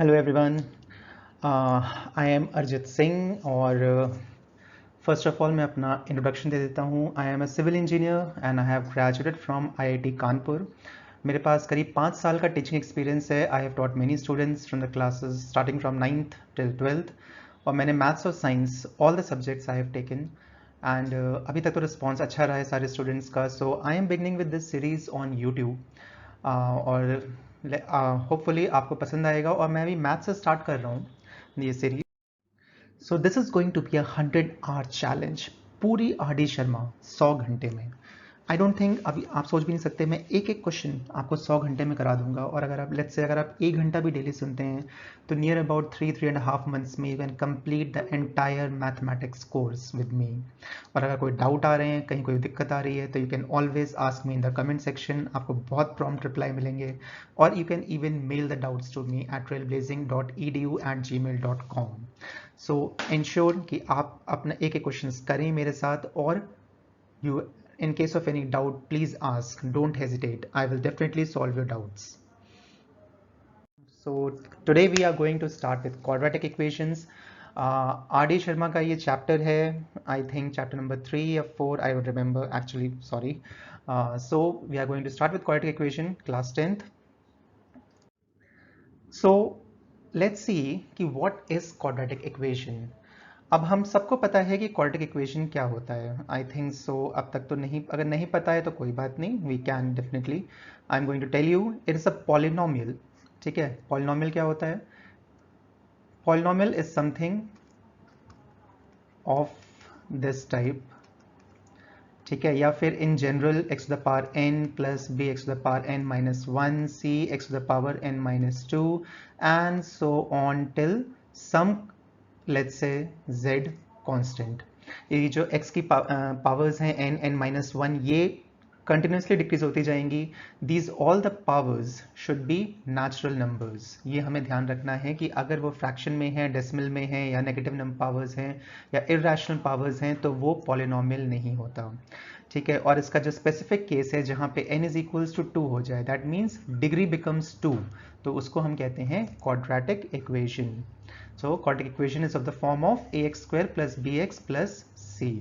Hello everyone, I am Arijit Singh और first of all मैं अपना इंट्रोडक्शन दे देता हूँ। I am a civil engineer and I have graduated from IIT Kanpur. मेरे पास करीब 5 साल का टीचिंग एक्सपीरियंस है। I have taught many students from the classes starting from 9th till 12th और मैंने मैथ्स और science all the subjects I have taken and अभी तक तो रिस्पॉन्स अच्छा रहा है सारे स्टूडेंट्स का। So I am beginning with this series on YouTube और होपफुली आपको पसंद आएगा और मैं अभी मैथ से स्टार्ट कर रहा हूँ ये series. So this is going to be a 100 hour challenge. पूरी आर डी शर्मा 100 घंटे में। आई डोंट थिंक अभी आप सोच भी नहीं सकते मैं एक एक क्वेश्चन आपको 100 घंटे में करा दूंगा। और अगर आप लेट्स से अगर आप 1 घंटा भी डेली सुनते हैं तो नियर अबाउट 3.5 months में you can complete the entire mathematics course with me. और अगर कोई डाउट आ रहे हैं, कहीं कोई दिक्कत आ रही है, तो you can always ask me in the comment section. आपको बहुत प्रॉम्प्ट रिप्लाई मिलेंगे और you can even mail the doubts to me at trailblazing.edu@gmail.com। So ensure कि आप अपना एक एक क्वेश्चन करें मेरे साथ और you in case of any doubt please ask, don't hesitate, I will definitely solve your doubts. So today we are going to start with quadratic equations. Are D Sharma का ये चैप्टर है, आई थिंक चैप्टर नंबर 3 या 4, I would remember actually, sorry. So we are going to start with quadratic equation, class 10th. So let's see कि what is quadratic equation. अब हम सबको पता है कि क्वाड्रेटिक इक्वेशन क्या होता है, आई थिंक सो। अब तक तो नहीं, अगर नहीं पता है तो कोई बात नहीं, we can definitely, I am going to tell you it is a polynomial. ठीक है, पॉलिनोमियल क्या होता है? Polynomial is something of this type, ठीक है, या फिर in general x to the power n plus b x to the power n minus 1 c x to the power n minus 2 and so on till some let's say z constant. ये जो x की powers हैं n n minus 1, ये continuously decrease होती जाएंगी। These all the powers should be natural numbers. ये हमें ध्यान रखना है कि अगर वो फ्रैक्शन में है, डेसिमल में है, या नेगेटिव नंबर पावर्स हैं या इरेशनल पावर्स हैं तो वो पॉलिनोमियल नहीं होता। ठीक है, और इसका जो स्पेसिफिक केस है जहाँ पे n इज इक्वल्स टू 2 हो जाए, दैट मीन्स डिग्री बिकम्स 2, तो उसको हम कहते हैं quadratic equation. So quadratic equation is of the form of ax square plus bx plus c।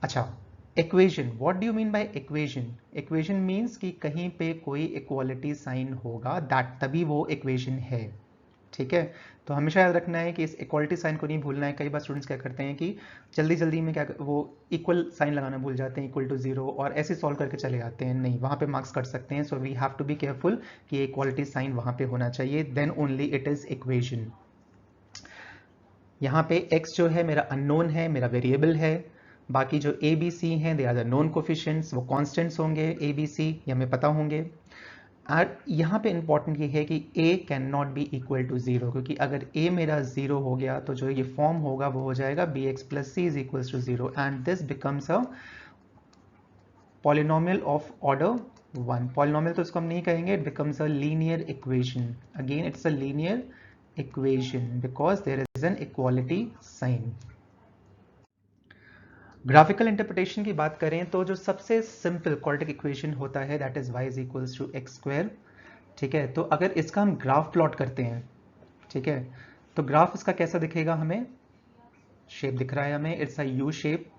अच्छा, equation, what do you mean by equation? Equation means कि कहीं पे कोई इक्वालिटी साइन होगा, दैट तभी वो इक्वेशन है। ठीक है, तो हमेशा याद रखना है कि इस इक्वालिटी साइन को नहीं भूलना है। कई बार स्टूडेंट्स क्या करते हैं कि जल्दी जल्दी में क्या वो इक्वल साइन लगाना भूल जाते हैं, इक्वल टू 0, और ऐसे सॉल्व करके चले जाते हैं। नहीं, वहाँ पे मार्क्स कट सकते हैं। So we have to be careful कि इक्वालिटी साइन वहाँ पे होना चाहिए, then only it is equation. यहाँ पे x जो है मेरा अननोन है, मेरा वेरिएबल है। बाकी जो a b c हैं they are the known coefficients, वो कांस्टेंट्स होंगे a b c, ये हमें पता होंगे। और यहाँ पे इंपॉर्टेंट ये है कि a can not be equal to 0, क्योंकि अगर a मेरा 0 हो गया तो जो ये फॉर्म होगा वो हो जाएगा bx plus c is equal to 0 and this becomes a polynomial of order 1। Polynomial तो इसको हम नहीं कहेंगे, it becomes a linear equation. Again it's a linear equation because there is an equality sign. Graphical interpretation की बात करें तो जो सबसे सिंपल क्वाड्रेटिक इक्वेशन होता है that is y is equals to x square. ठीक है, तो अगर इसका हम ग्राफ प्लॉट करते हैं, ठीक है, तो ग्राफ इसका कैसा दिखेगा? हमें शेप दिख रहा है, हमें it's a U shape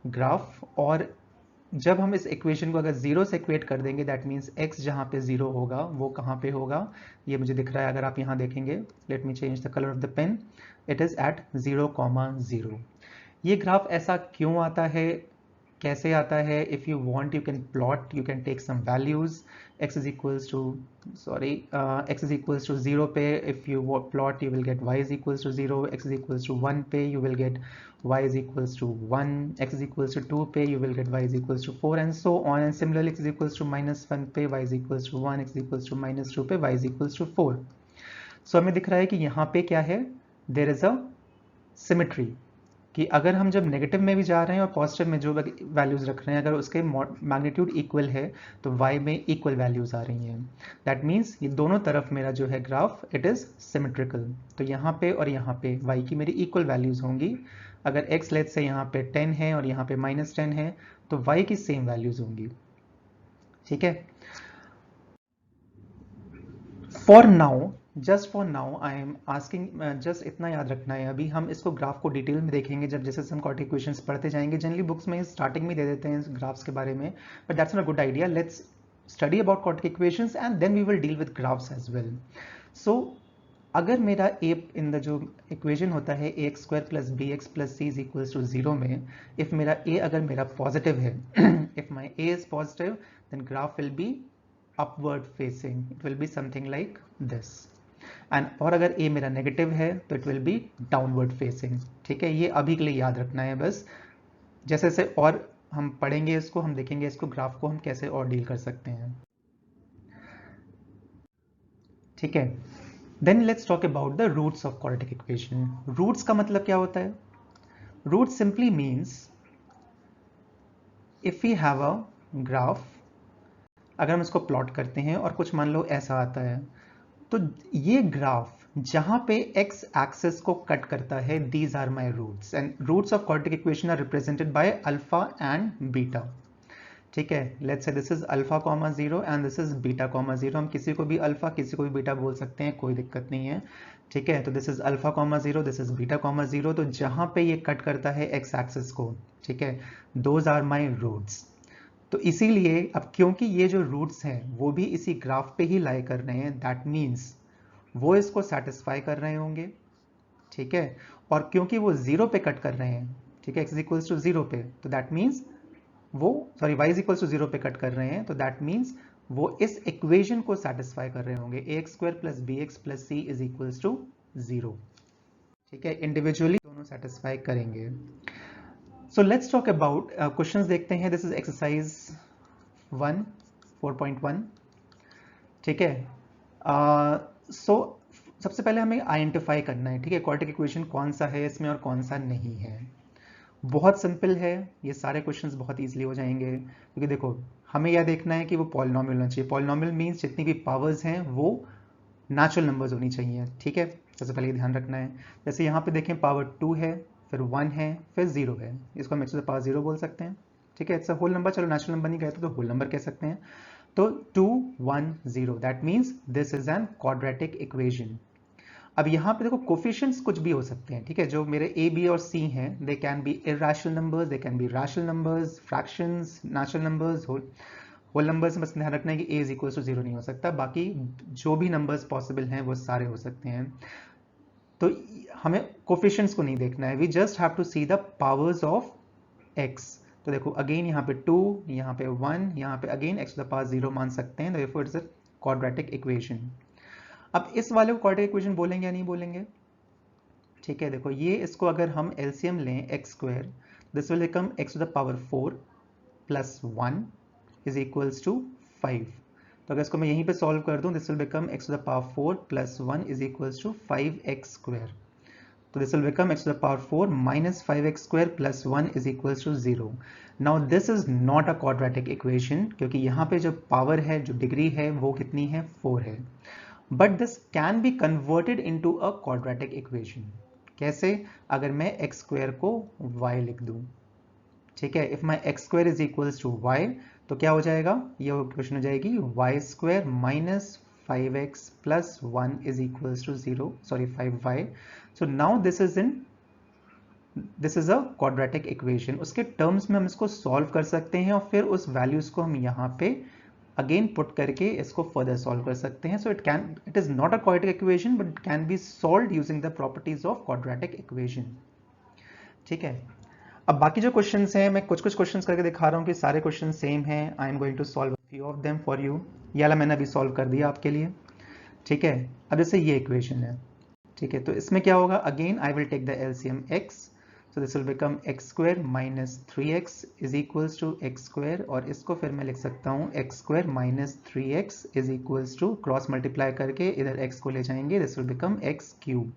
graph. और जब हम इस इक्वेशन को अगर जीरो से इक्वेट कर देंगे, दैट मीन्स x जहाँ पे जीरो होगा वो कहाँ पे होगा? ये मुझे दिख रहा है, अगर आप यहाँ देखेंगे, let me change the colour of the pen, it is at 0,0। ये ग्राफ ऐसा क्यों आता है, कैसे आता है? If you want you can plot, you can take some values. x is equals to, sorry, x is equals to 0 पे if you plot you will get y is equals to 0, x is equals to 1 पे you will get y is equals to 1, x is equals to 2 पे you will get y is equals to 4 and so on, and similarly x is equals to -1 पे y is equals to 1, x is equals to -2 पे y is equals to 4। so हमें दिख रहा है कि यहाँ पे क्या है, there is a symmetry, कि अगर हम जब नेगेटिव में भी जा रहे हैं और पॉजिटिव में जो वैल्यूज रख रहे हैं, अगर उसके मैग्नीट्यूड इक्वल है तो y में इक्वल वैल्यूज आ रही हैं। दैट मीन्स ये दोनों तरफ मेरा जो है ग्राफ इट इज सिमेट्रिकल। तो यहाँ पे और यहाँ पे y की मेरी इक्वल वैल्यूज होंगी। अगर x लेट से यहाँ पे 10 है और यहाँ पे -10 है तो y की सेम वैल्यूज होंगी। ठीक है, for now just for now I am asking, just इतना याद रखना है, अभी हम इसको ग्राफ को डिटेल में देखेंगे जब जैसे हम क्वाड्रेटिक इक्वेशंस पढ़ते जाएंगे। जनरली बुक्स में स्टार्टिंग में दे देते हैं ग्राफ्स के बारे में, but that's not a good idea. Let's study about quadratic equations and then we will deal with graphs as well. So अगर मेरा a इन द जो इक्वेशन होता है ax square plus b x plus c is equals to 0 में, if मेरा a अगर मेरा positive है, if my a is positive, then graph will be upward facing, it will be something like this. And और अगर a मेरा negative है तो it will B downward facing. ठीक है, ये अभी के लिए याद रखना है बस। जैसे जैसे और हम पढ़ेंगे इसको, हम देखेंगे इसको ग्राफ को हम कैसे और डील कर सकते हैं। ठीक है, then let's talk about the roots of quadratic equation. Roots का मतलब क्या होता है? Root simply means if we have a graph, अगर हम इसको प्लॉट करते हैं और कुछ मान लो ऐसा आता है, तो ये ग्राफ जहां पे x एक्सिस को कट करता है, these are my roots, and roots of quadratic equation are represented by alpha and beta. ठीक है, let's say this is alpha comma 0 and this is beta comma 0। हम किसी को भी अल्फा किसी को भी बीटा बोल सकते हैं, कोई दिक्कत नहीं है। ठीक है, तो this is alpha comma 0, this is beta comma 0। तो जहां पे ये कट करता है x एक्सिस को, ठीक है, दोज आर माय रूट्स। तो इसीलिए अब क्योंकि ये जो रूट्स हैं वो भी इसी ग्राफ पे ही लाई कर रहे हैं, दैट मीन्स वो इसको सेटिस्फाई कर रहे होंगे। ठीक है, और क्योंकि वो 0 पे कट कर रहे हैं, ठीक है, x इक्वल्स टू 0 पे, तो दैट मीन्स वो y इज इक्वल टू 0 पे कट कर रहे हैं, तो दैट मीन्स वो इस इक्वेशन को सेटिस्फाई कर रहे होंगे, ax square plus b x plus c is equals to 0। ठीक है, इंडिविजुअली दोनों सेटिस्फाई करेंगे। So let's talk about questions देखते हैं। This is exercise 1 4.1। ठीक है, सो सबसे पहले हमें आइडेंटिफाई करना है, ठीक है, क्वाड्रेटिक इक्वेशन कौन सा है इसमें और कौन सा नहीं है। बहुत सिंपल है, ये सारे क्वेश्चंस बहुत इजीली हो जाएंगे, क्योंकि देखो हमें यह देखना है कि वो पॉलिनोमियल होना चाहिए। पॉलिनोमियल मींस जितनी भी पावर्स हैं वो नेचुरल नंबर्स होनी चाहिए। ठीक है, सबसे पहले ध्यान रखना है। जैसे यहाँ पे देखें पावर 2 है, फिर 1 है, फिर 0 है, इसको हम x टू द पावर 0 बोल सकते हैं। ठीक है, इट्स अ होल नंबर, चलो नेचुरल नंबर नहीं कहते तो होल नंबर कह सकते हैं। तो 2 1 0, that means this is an quadratic equation. अब यहाँ पे देखो कोफिशिएंट्स कुछ भी हो सकते हैं, ठीक है, जो मेरे a b और c हैं, they can be irrational numbers, they can be rational numbers, fractions, natural numbers, whole numbers में बस ध्यान रखना है कि a इज इक्वल टू 0 नहीं हो सकता, बाकी जो भी नंबर्स पॉसिबल हैं वो सारे हो सकते हैं। तो हमें कोफिशिएंट्स को नहीं देखना है, we just have to see the powers of x। तो देखो अगेन यहाँ पे 2, यहाँ पे 1, यहाँ पे again x to the power 0 मान सकते हैं, therefore it's a quadratic equation. अब इस वाले को क्वाड्रेटिक इक्वेशन बोलेंगे या नहीं बोलेंगे? ठीक है, देखो ये इसको अगर हम एलसीएम लें x square, this will become x to the power 4 plus 1 is equals to 5। तो अगर इसको मैं यहीं पे सॉल्व कर दूं, this will become x to the power 4 plus 1 is equals to 5x square. तो this will become x to the power 4 minus 5x square plus 1 is equals to 0। Now this is not a quadratic equation, क्योंकि यहाँ पे जो power है, जो degree है, वो कितनी है? 4 है। But this can be converted into a quadratic equation. कैसे? अगर मैं x स्क्वायर को y लिख दूं, ठीक है, if my x square is equals to y, तो क्या हो जाएगा? ये इक्वेशन हो जाएगी y square minus 5x plus 1 is equals to 0, sorry 5y। So now this is a quadratic equation. उसके टर्म्स में हम इसको सॉल्व कर सकते हैं और फिर उस वैल्यूज को हम यहाँ पे अगेन पुट करके इसको फर्दर सॉल्व कर सकते हैं। So it is not a quadratic equation but can be solved using the properties of quadratic equation. ठीक है, अब बाकी जो क्वेश्चंस हैं मैं कुछ कुछ क्वेश्चंस करके दिखा रहा हूँ कि सारे क्वेश्चन सेम हैं। I am going to solve few of them for you. ये वाला मैंने अभी सॉल्व कर दिया आपके लिए। ठीक है, अब जैसे ये इक्वेशन है, ठीक है, तो इसमें क्या होगा? Again I will take the LCM x, so this will become x square minus 3x is equals to x square, और इसको फिर मैं लिख सकता हूँ x square minus 3x is equals to, cross multiply करके इधर x को ले जाएंगे, this will become x cube।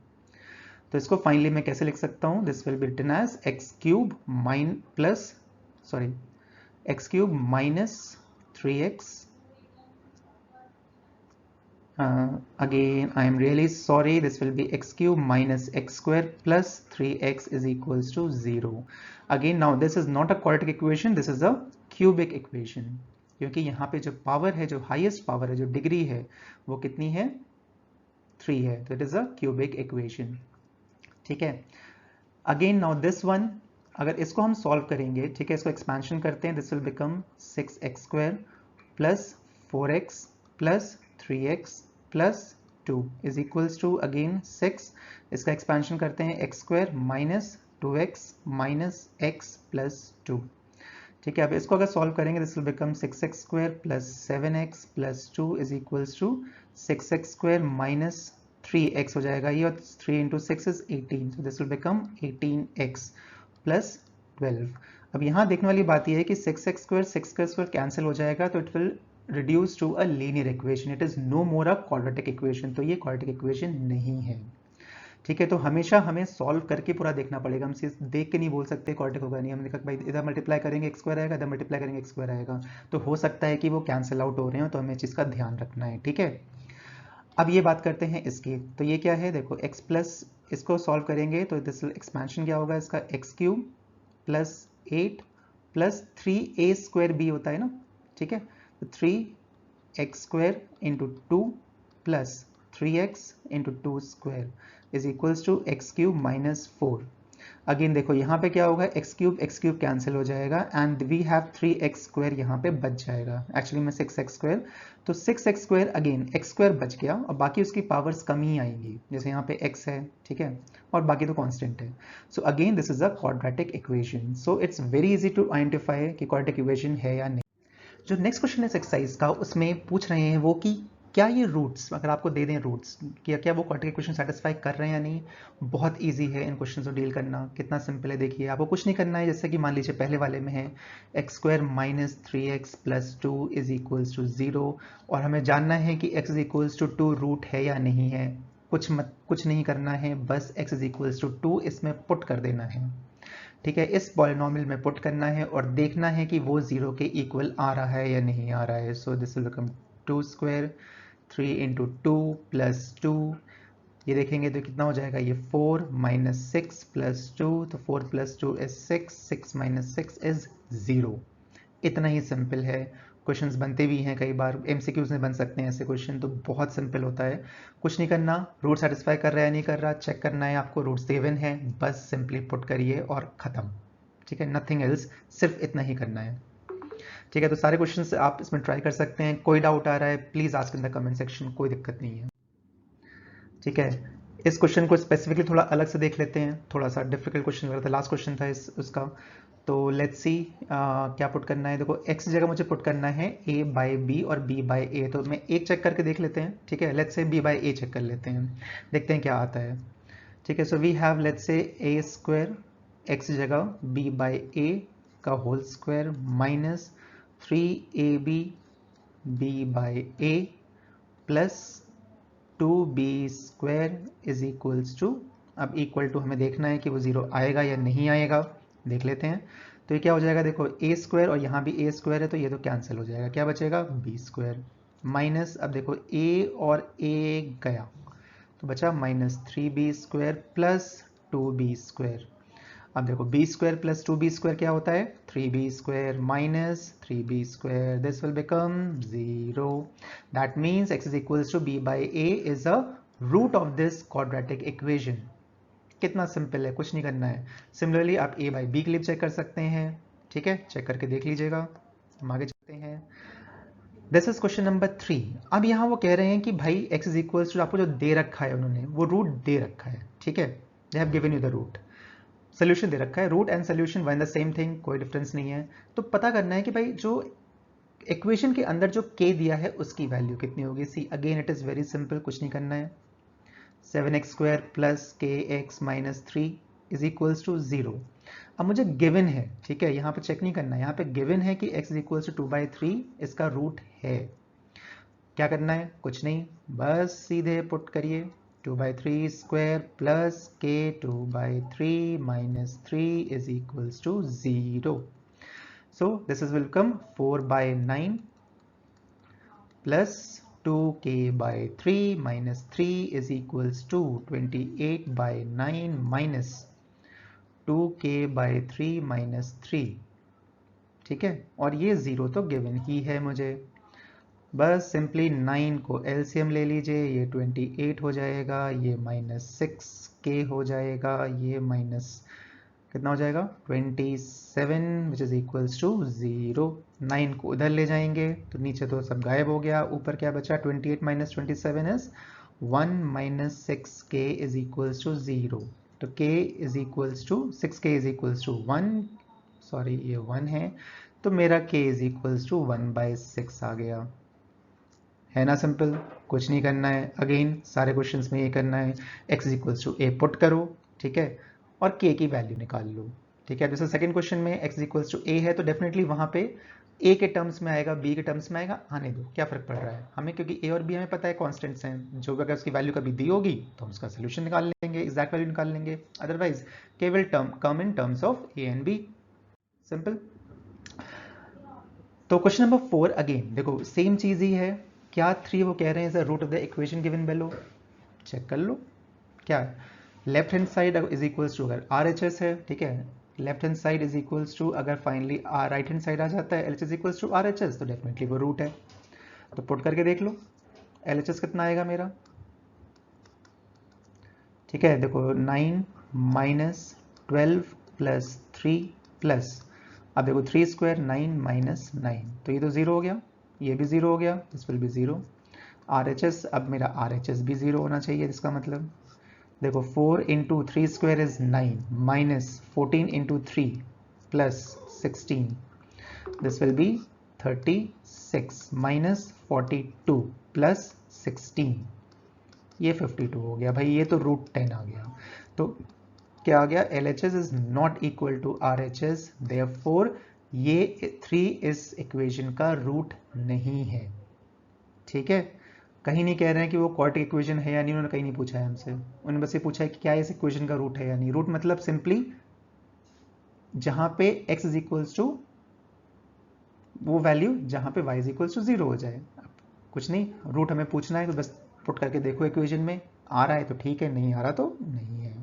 तो इसको फाइनली मैं कैसे लिख सकता हूँ? this will be written as x cube minus 3x, again I am really sorry, this will be x cube minus x square plus 3x is equals to 0। again now this is not a quadratic equation, this is a cubic equation, क्योंकि यहाँ पे जो power है, जो highest power है, जो degree है, वो कितनी है? 3 है, तो it is a cubic equation. ठीक है, अगेन नाउ दिस वन, अगर इसको हम सॉल्व करेंगे, ठीक है, इसको एक्सपेंशन करते हैं, this will become 6x² plus 4x plus 3x plus 2 is equals to again 6, इसका एक्सपेंशन करते हैं x² minus 2x minus x plus 2। ठीक है, अब इसको अगर सॉल्व करेंगे this will become 6x² plus 7x plus 2 is equals to 6x² minus 3x हो जाएगा ये, और 3 into 6 is 18, so this will become 18x plus 12। अब यहाँ देखने वाली बात यह है कि 6x² कैंसिल हो जाएगा, तो it will reduce to a linear equation, it is no more a quadratic equation, तो ये क्वाड्रेटिक इक्वेशन नहीं है। ठीक है, तो हमेशा हमें सॉल्व करके पूरा देखना पड़ेगा, हम सिर्फ देख के नहीं बोल सकते क्वाड्रेटिक होगा नहीं। हमने कहा भाई इधर मल्टीप्लाई करेंगे x² आएगा, इधर मल्टीप्लाई करेंगे x² आएगा, तो हो सकता है कि वो कैंसिल आउट हो रहे हो, तो हमें इस चीज़ का ध्यान रखना है। ठीक है, अब ये बात करते हैं इसकी, तो ये क्या है, देखो x प्लस, इसको सॉल्व करेंगे तो दिस एक्सपेंशन क्या होगा इसका, x³ प्लस 8 प्लस 3a² होता है ना। ठीक है, तो 3x² into 2 plus 3x into 2² is equals to x³ minus 4। Again देखो यहाँ पे क्या होगा, x³ कैंसिल हो जाएगा एंड वी हैव 3x² यहाँ पे बच जाएगा, एक्चुअली में 6x², तो 6x² अगेन x² बच गया और बाकी उसकी पावर्स कम ही आएंगी, जैसे यहाँ पे x है, ठीक है, और बाकी तो कांस्टेंट है। So again this is a quadratic equation, so it's very easy to identify कि क्वाड्रेटिक इक्वेशन है या नहीं। जो नेक्स्ट क्वेश्चन है इस एक्सरसाइज का, उसमें पूछ रहे हैं वो कि क्या ये रूट्स, अगर आपको दे दें रूट्स, क्या वो क्वाड्रेटिक इक्वेशन सेटिस्फाई कर रहे हैं या नहीं। बहुत इजी है इन क्वेश्चन को डील करना, कितना सिंपल है देखिए, आपको कुछ नहीं करना है। जैसे कि मान लीजिए पहले वाले में है x² minus 3x plus 2 is equals to 0, और हमें जानना है कि x is equals to 2 root है या नहीं है। कुछ नहीं करना है, बस x इज इक्वल्स टू 2 इसमें पुट कर देना है। ठीक है, इस पॉलिनोमियल में पुट करना है और देखना है कि वो 0 के इक्वल आ रहा है या नहीं आ रहा है। सो this will become 2², 3 into 2 plus 2, ये देखेंगे तो कितना हो जाएगा, ये 4 माइनस 6 प्लस 2, तो 4 प्लस 2 इज 6, 6 माइनस 6 इज 0। इतना ही सिंपल है। क्वेश्चंस बनते भी हैं कई बार, एमसीक्यूज में बन सकते हैं ऐसे क्वेश्चन, तो बहुत सिंपल होता है। कुछ नहीं करना, रूट सेटिस्फाई कर रहा है नहीं कर रहा चेक करना है आपको, रूट्स गिवन है, बस सिंपली पुट करिए और खत्म। ठीक है, नथिंग एल्स, सिर्फ इतना ही करना है। ठीक है, तो सारे क्वेश्चंस आप इसमें ट्राई कर सकते हैं। कोई डाउट आ रहा है please ask in the comment section, कोई दिक्कत नहीं है। ठीक है, इस क्वेश्चन को स्पेसिफिकली थोड़ा अलग से देख लेते हैं, थोड़ा सा डिफिकल्ट क्वेश्चन लग रहा था, लास्ट क्वेश्चन था उसका। तो लेट्स सी क्या पुट करना है। देखो x जगह मुझे पुट करना है a बाई बी और b बाई a, तो मैं एक चेक करके देख लेते हैं। ठीक है, लेट्स से b बाई a चेक कर लेते हैं, देखते हैं क्या आता है। ठीक है, सो we have let's say a² x जगह b बाई a का whole square minus 3ab b by a plus 2b² is equals to, अब इक्वल टू हमें देखना है कि वो 0 आएगा या नहीं आएगा, देख लेते हैं। तो ये क्या हो जाएगा, देखो a² और यहाँ भी a² है, तो ये तो कैंसिल हो जाएगा, क्या बचेगा b² माइनस, अब देखो a और a गया तो बचा माइनस 3b² प्लस 2b²। अब देखो b² प्लस 2b² क्या होता है, 3b² minus 3b², this will become 0। That means x is equals to b by a is a root of this quadratic equation. कितना सिंपल है, कुछ नहीं करना है। सिमिलरली आप a बाई b के लिए चेक कर सकते हैं। ठीक है, चेक करके देख लीजिएगा। हम आगे चलते हैं, दिस इज क्वेश्चन नंबर 3। अब यहाँ वो कह रहे हैं कि भाई x इज इक्वल्स टू, आपको जो दे रखा है उन्होंने वो रूट दे रखा है। ठीक है, they have given you the root, solution दे रखा है, root and solution one the same thing, कोई डिफरेंस नहीं है। तो पता करना है कि भाई जो इक्वेशन के अंदर जो k दिया है उसकी वैल्यू कितनी होगी। See again it is very simple, कुछ नहीं करना है, 7x² plus kx minus 3 is equals to 0। अब मुझे गिवन है, ठीक है, यहाँ पे चेक नहीं करना है, यहाँ पे गिवन है कि x इज इक्वल्स टू 2/3 इसका रूट है। क्या करना है, कुछ नहीं, बस सीधे पुट करिए 2/3² plus k 2/3 minus 3 is equals to 0। So this is will come 4/9 plus 2k/3 minus 3 is equals to 28/9 minus 2k/3 minus 3। ठीक है, और ये 0 तो गिवन ही है मुझे। बस सिंपली 9 को एलसीएम ले लीजिए, ये 28 हो जाएगा, ये -6k हो जाएगा, ये माइनस कितना हो जाएगा 27 विच इज इक्वल्स टू 0। 9 को उधर ले जाएंगे तो नीचे तो सब गायब हो गया, ऊपर क्या बचा 28 minus 27 is 1 minus 6k is equals to 0। तो k is equals to 6k is equals to 1, sorry ये 1 है, तो मेरा k इज इक्वल्स टू 1/6 आ गया। है ना सिंपल, कुछ नहीं करना है। अगेन सारे क्वेश्चंस में ये करना है, x is equals to a put करो, ठीक है, और k की वैल्यू निकाल लो, ठीक है। जैसे सेकंड क्वेश्चन में x इक्वल्स टू a है तो डेफिनेटली वहां पे a के टर्म्स में आएगा, b के टर्म्स में आएगा, आने दो, क्या फर्क पड़ रहा है हमें, क्योंकि a और b हमें पता है कांस्टेंट्स हैं, जो भी अगर उसकी वैल्यू कभी दी होगी तो हम उसका सोल्यूशन निकाल लेंगे, एग्जैक्ट वैल्यू निकाल लेंगे, अदरवाइज केवल term come in terms of a and b। Simple. तो क्वेश्चन नंबर 4 अगेन देखो सेम चीज ही है, क्या 3 वो कह रहे हैं root of the equation given below, check कर लो क्या है। Left hand side is equals to अगर आर एच एस है, ठीक है, left hand side is equals to अगर फाइनली राइट हैंड साइड आ जाता है L H S equals to R H S, तो डेफिनेटली वो रूट है। तो पुट करके देख लो एल एच एस कितना आएगा मेरा, ठीक है, देखो 9 माइनस 12 प्लस 3 प्लस, अब देखो 3 स्क्वायर 9 माइनस 9, तो ये तो 0 हो गया, ये भी 0 हो गया, this will be 0। Are H S, अब मेरा आर एच एस भी 0 होना चाहिए, इसका मतलब देखो 4 into 3 square is 9 minus 14 into 3 plus 16, this will be 36 minus 42 plus 16, ये 52 हो गया भाई, ये तो √10 आ गया। तो क्या आ गया, LHS is not equal to RHS, therefore ये 3 इस इक्वेशन का रूट नहीं है, ठीक है। कहीं नहीं कह रहे हैं कि वो क्वाड्रेटिक इक्वेशन है या नहीं, उन्होंने कहीं नहीं पूछा है हमसे, उन्होंने बस ये पूछा है कि क्या इस इक्वेशन का रूट है या नहीं। रूट मतलब सिंपली जहां पे x इज इक्वल्स टू वो वैल्यू जहां पे y इज इक्वल्स टू 0 हो जाए, कुछ नहीं, रूट हमें पूछना है तो बस पुट करके देखो इक्वेशन में, आ रहा है तो ठीक है, नहीं आ रहा तो नहीं है।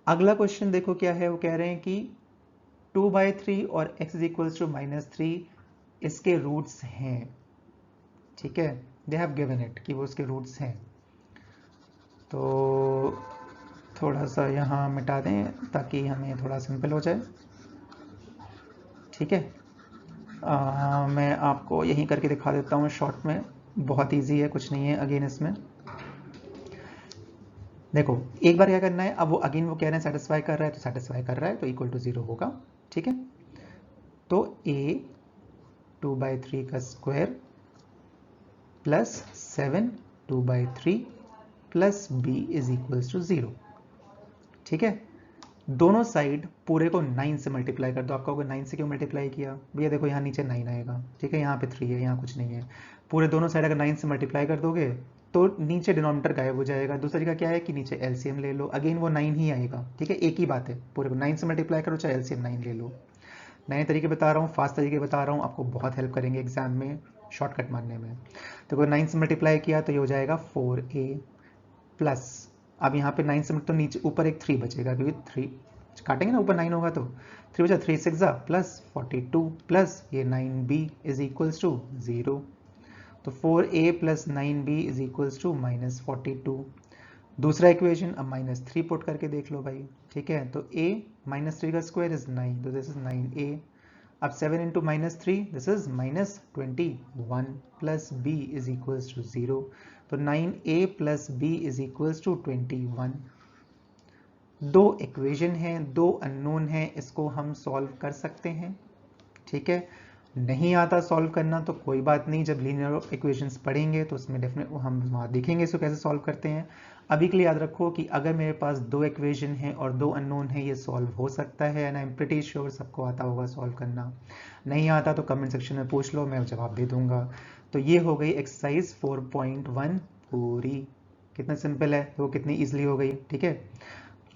अगला क्वेश्चन देखो क्या है, वो कह रहे हैं कि 2/3 और x इज इक्वल्स टू -3 इसके रूट्स हैं, ठीक है, दे हैव गिवन इट कि वो उसके रूट्स हैं। तो थोड़ा सा यहाँ मिटा दें ताकि हमें थोड़ा सिंपल हो जाए, ठीक है। मैं आपको यहीं करके दिखा देता हूँ शॉर्ट में, बहुत इजी है, कुछ नहीं है अगेन इसमें। देखो एक बार क्या करना है, अब वो अगेन वो कह रहे हैं सेटिस्फाई कर रहा है तो सेटिस्फाई कर रहा है तो इक्वल टू 0 होगा, ठीक है। तो a 2/3 का square plus 7 2/3 plus b is equals to 0, ठीक है। दोनों साइड पूरे को 9 से मल्टीप्लाई कर दो। आपका होगा 9 से क्यों मल्टीप्लाई किया भैया, देखो यहाँ नीचे 9 आएगा, ठीक है, यहाँ पे 3 है, यहाँ कुछ नहीं है, पूरे दोनों साइड अगर 9 से मल्टीप्लाई कर दोगे तो नीचे डिनोमिनेटर गायब हो जाएगा। दूसरा तरीका क्या है कि नीचे एलसीएम ले लो, अगेन वो 9 ही आएगा, ठीक है, एक ही बात है, पूरे को 9 से मल्टीप्लाई करो चाहे एलसीएम 9 ले लो। नए तरीके बता रहा हूँ, फास्ट तरीके बता रहा हूँ, आपको बहुत हेल्प करेंगे एग्जाम में शॉर्टकट मारने में। तो अगर 9 से मल्टीप्लाई किया तो ये हो जाएगा 4a प्लस, अब यहाँ पे 9 से तो नीचे ऊपर एक 3 बचेगा, क्योंकि 3 काटेंगे ना, ऊपर 9 होगा तो 3 बचा, 3 6 प्लस 42 प्लस ये 9b इज इक्वल्स टू 0, तो 4a plus 9b is equals to -42। दूसरा इक्वेशन अब -3 पुट करके देख लो भाई, ठीक है, तो a -3 का स्क्वायर इज 9, तो दिस इज 9a। अब 7 into -3 this is -21 plus b is equals to 0, तो 9a plus b is equals to 21। दो इक्वेशन हैं, दो अननोन हैं, इसको हम सॉल्व कर सकते हैं, ठीक है। नहीं आता सॉल्व करना तो कोई बात नहीं, जब लीनियर इक्वेशंस पढ़ेंगे तो उसमें डेफिनेट हम वहाँ देखेंगे इसको कैसे सॉल्व करते हैं। अभी के लिए याद रखो कि अगर मेरे पास दो इक्वेशन हैं और दो अननोन है, ये सॉल्व हो सकता है, and I am pretty sure सबको आता होगा सॉल्व करना। नहीं आता तो कमेंट सेक्शन में पूछ लो, मैं जवाब दे दूंगा। तो ये हो गई एक्सरसाइज 4.1 पूरी, कितना सिंपल है, वो कितनी ईजिली हो गई, ठीक है।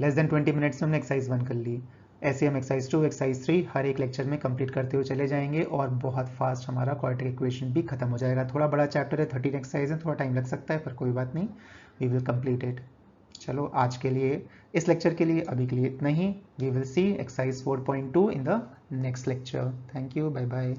लेस देन 20 मिनट्स में हमने एक्सरसाइज 1 कर ली। ऐसे हम एक्सरसाइज 2 एक्सरसाइज 3 हर एक लेक्चर में कंप्लीट करते हुए चले जाएंगे, और बहुत फास्ट हमारा क्वाड्रेटिक इक्वेशन भी खत्म हो जाएगा। थोड़ा बड़ा चैप्टर है, 13 एक्सरसाइज है, थोड़ा टाइम लग सकता है, पर कोई बात नहीं, वी विल कंप्लीट इट। चलो आज के लिए, इस लेक्चर के लिए अभी के लिए इतना ही। We will see exercise 4.2 in the next lecture. Thank you, bye bye.